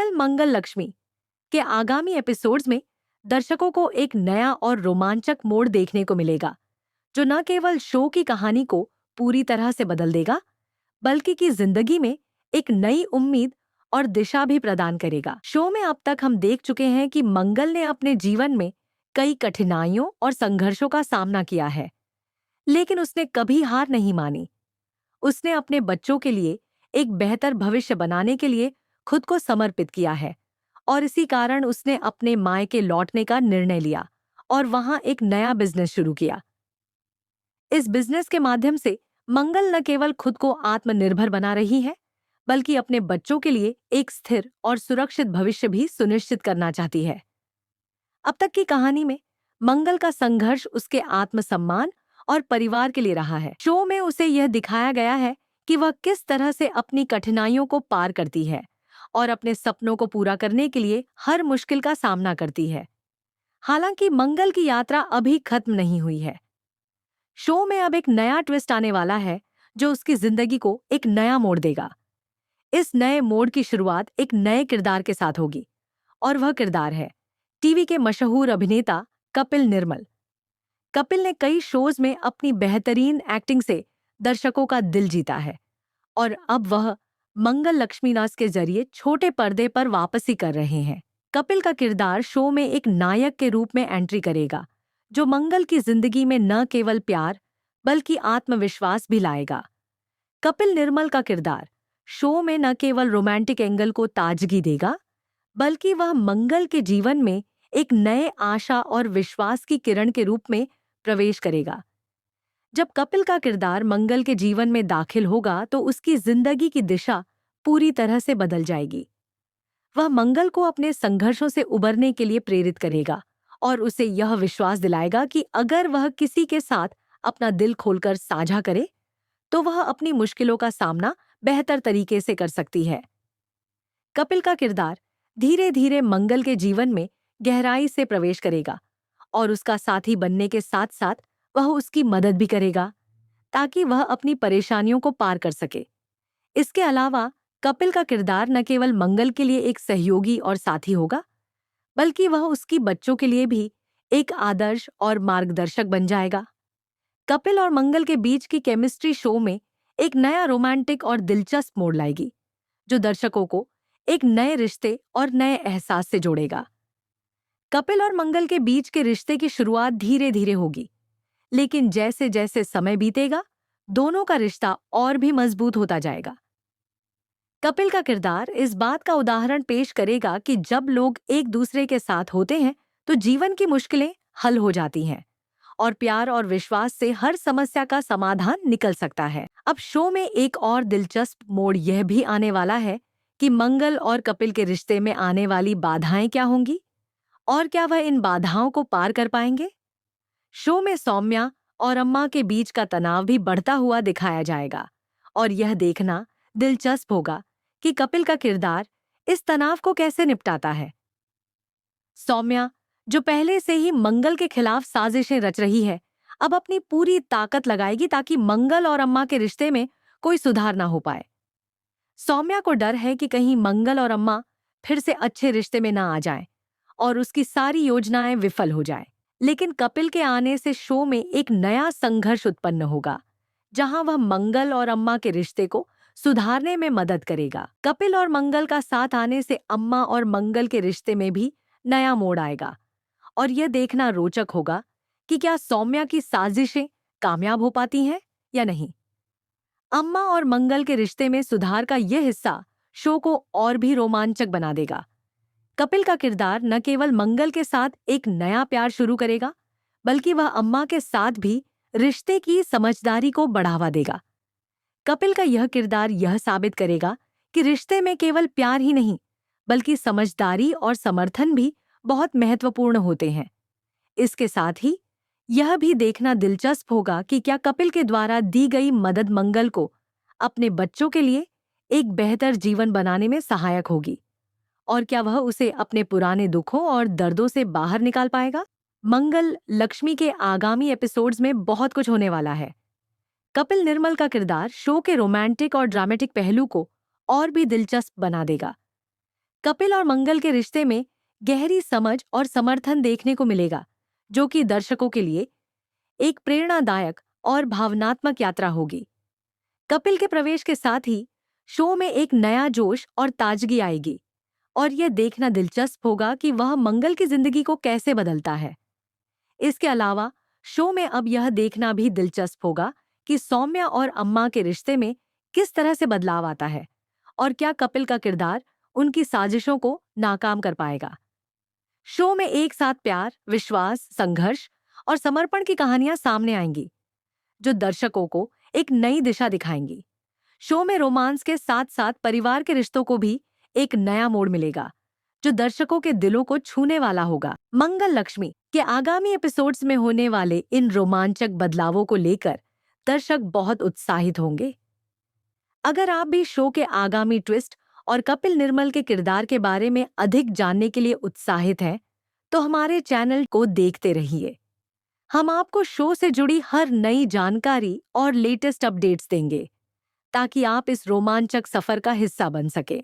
Serial मंगल लक्ष्मी के आगामी episodes में दर्शकों को एक नया और रोमांचक मोड़ देखने को मिलेगा, जो न केवल शो की कहानी को पूरी तरह से बदल देगा, बल्कि की जिंदगी में एक नई उम्मीद और दिशा भी प्रदान करेगा। शो में अब तक हम देख चुके हैं कि मंगल ने अपने जीवन में कई कठिनाइयों और संघर्षों का सामना किया है, लेकिन उसने कभी हार नहीं मानी। उसने अपने बच्चों के लिए एक बेहतर भविष्य बनाने के लिए खुद को समर्पित किया है और इसी कारण उसने अपने मायके लौटने का निर्णय लिया और वहां एक नया बिजनेस शुरू किया। इस बिजनेस के माध्यम से मंगल न केवल खुद को आत्मनिर्भर बना रही है, बल्कि अपने बच्चों के लिए एक स्थिर और सुरक्षित भविष्य भी सुनिश्चित करना चाहती है। अब तक की कहानी में मंगल का संघर्ष उसके आत्मसम्मान और परिवार के लिए रहा है। शो में उसे यह दिखाया गया है कि वह किस तरह से अपनी कठिनाइयों को पार करती है और अपने सपनों को पूरा करने के लिए हर मुश्किल का सामना करती है। हालांकि मंगल की यात्रा अभी खत्म नहीं हुई है। शो में अब एक नया ट्विस्ट आने वाला है, जो उसकी जिंदगी को एक नया मोड़ देगा। इस नए मोड़ की शुरुआत एक नए किरदार के साथ होगी और वह किरदार है टीवी के मशहूर अभिनेता कपिल निर्मल। कपिल ने कई शोज में अपनी बेहतरीन एक्टिंग से दर्शकों का दिल जीता है और अब वह मंगल लक्ष्मीनाथ के जरिए छोटे पर्दे पर वापसी कर रहे हैं। कपिल का किरदार शो में एक नायक के रूप में एंट्री करेगा, जो मंगल की जिंदगी में न केवल प्यार बल्कि आत्मविश्वास भी लाएगा। कपिल निर्मल का किरदार शो में न केवल रोमांटिक एंगल को ताजगी देगा, बल्कि वह मंगल के जीवन में एक नए आशा और विश्वास की किरण के रूप में प्रवेश करेगा। जब कपिल का किरदार मंगल के जीवन में दाखिल होगा तो उसकी जिंदगी की दिशा पूरी तरह से बदल जाएगी। वह मंगल को अपने संघर्षों से उबरने के लिए प्रेरित करेगा और उसे यह विश्वास दिलाएगा कि अगर वह किसी के साथ अपना दिल खोलकर साझा करे तो वह अपनी मुश्किलों का सामना बेहतर तरीके से कर सकती है। कपिल का किरदार धीरे धीरे मंगल के जीवन में गहराई से प्रवेश करेगा और उसका साथी बनने के साथ साथ वह उसकी मदद भी करेगा ताकि वह अपनी परेशानियों को पार कर सके। इसके अलावा कपिल का किरदार न केवल मंगल के लिए एक सहयोगी और साथी होगा, बल्कि वह उसकी बच्चों के लिए भी एक आदर्श और मार्गदर्शक बन जाएगा। कपिल और मंगल के बीच की केमिस्ट्री शो में एक नया रोमांटिक और दिलचस्प मोड़ लाएगी, जो दर्शकों को एक नए रिश्ते और नए एहसास से जोड़ेगा। कपिल और मंगल के बीच के रिश्ते की शुरुआत धीरे धीरे होगी, लेकिन जैसे जैसे समय बीतेगा दोनों का रिश्ता और भी मजबूत होता जाएगा। कपिल का किरदार इस बात का उदाहरण पेश करेगा कि जब लोग एक दूसरे के साथ होते हैं तो जीवन की मुश्किलें हल हो जाती हैं और प्यार और विश्वास से हर समस्या का समाधान निकल सकता है। अब शो में एक और दिलचस्प मोड़ यह भी आने वाला है कि मंगल और कपिल के रिश्ते में आने वाली बाधाएं क्या होंगी और क्या वह इन बाधाओं को पार कर पाएंगे। शो में सौम्या और अम्मा के बीच का तनाव भी बढ़ता हुआ दिखाया जाएगा और यह देखना दिलचस्प होगा कि कपिल का किरदार इस तनाव को कैसे निपटाता है। सौम्या, जो पहले से ही मंगल के खिलाफ साजिशें रच रही है, अब अपनी पूरी ताकत लगाएगी ताकि मंगल और अम्मा के रिश्ते में कोई सुधार ना हो पाए। सौम्या को डर है कि कहीं मंगल और अम्मा फिर से अच्छे रिश्ते में ना आ जाएं और उसकी सारी योजनाएं विफल हो जाएं। लेकिन कपिल के आने से शो में एक नया संघर्ष उत्पन्न होगा, जहां वह मंगल और अम्मा के रिश्ते को सुधारने में मदद करेगा। कपिल और मंगल का साथ आने से अम्मा और मंगल के रिश्ते में भी नया मोड़ आएगा और यह देखना रोचक होगा कि क्या सौम्या की साजिशें कामयाब हो पाती हैं या नहीं। अम्मा और मंगल के रिश्ते में सुधार का यह हिस्सा शो को और भी रोमांचक बना देगा। कपिल का किरदार न केवल मंगल के साथ एक नया प्यार शुरू करेगा, बल्कि वह अम्मा के साथ भी रिश्ते की समझदारी को बढ़ावा देगा। कपिल का यह किरदार यह साबित करेगा कि रिश्ते में केवल प्यार ही नहीं, बल्कि समझदारी और समर्थन भी बहुत महत्वपूर्ण होते हैं। इसके साथ ही यह भी देखना दिलचस्प होगा कि क्या कपिल के द्वारा दी गई मदद मंगल को अपने बच्चों के लिए एक बेहतर जीवन बनाने में सहायक होगी और क्या वह उसे अपने पुराने दुखों और दर्दों से बाहर निकाल पाएगा। मंगल लक्ष्मी के आगामी एपिसोड्स में बहुत कुछ होने वाला है। कपिल निर्मल का किरदार शो के रोमांटिक और ड्रामेटिक पहलू को और भी दिलचस्प बना देगा। कपिल और मंगल के रिश्ते में गहरी समझ और समर्थन देखने को मिलेगा, जो कि दर्शकों के लिए एक प्रेरणादायक और भावनात्मक यात्रा होगी। कपिल के प्रवेश के साथ ही शो में एक नया जोश और ताजगी आएगी और यह देखना दिलचस्प होगा कि वह मंगल की जिंदगी को कैसे बदलता है। इसके अलावा शो में अब यह देखना भी दिलचस्प होगा कि सौम्या और अम्मा के रिश्ते में किस तरह से बदलाव आता है और क्या कपिल का किरदार उनकी साजिशों को नाकाम कर पाएगा। शो में एक साथ प्यार, विश्वास, संघर्ष और समर्पण की कहानियां सामने आएंगी, जो दर्शकों को एक नई दिशा दिखाएंगी। शो में रोमांस के साथ साथ परिवार के रिश्तों को भी एक नया मोड़ मिलेगा, जो दर्शकों के दिलों को छूने वाला होगा। मंगल लक्ष्मी के आगामी एपिसोड्स में होने वाले इन रोमांचक बदलावों को लेकर दर्शक बहुत उत्साहित होंगे। अगर आप भी शो के आगामी ट्विस्ट और कपिल निर्मल के किरदार के बारे में अधिक जानने के लिए उत्साहित हैं, तो हमारे चैनल को देखते रहिए। हम आपको शो से जुड़ी हर नई जानकारी और लेटेस्ट अपडेट्स देंगे, ताकि आप इस रोमांचक सफर का हिस्सा बन सके।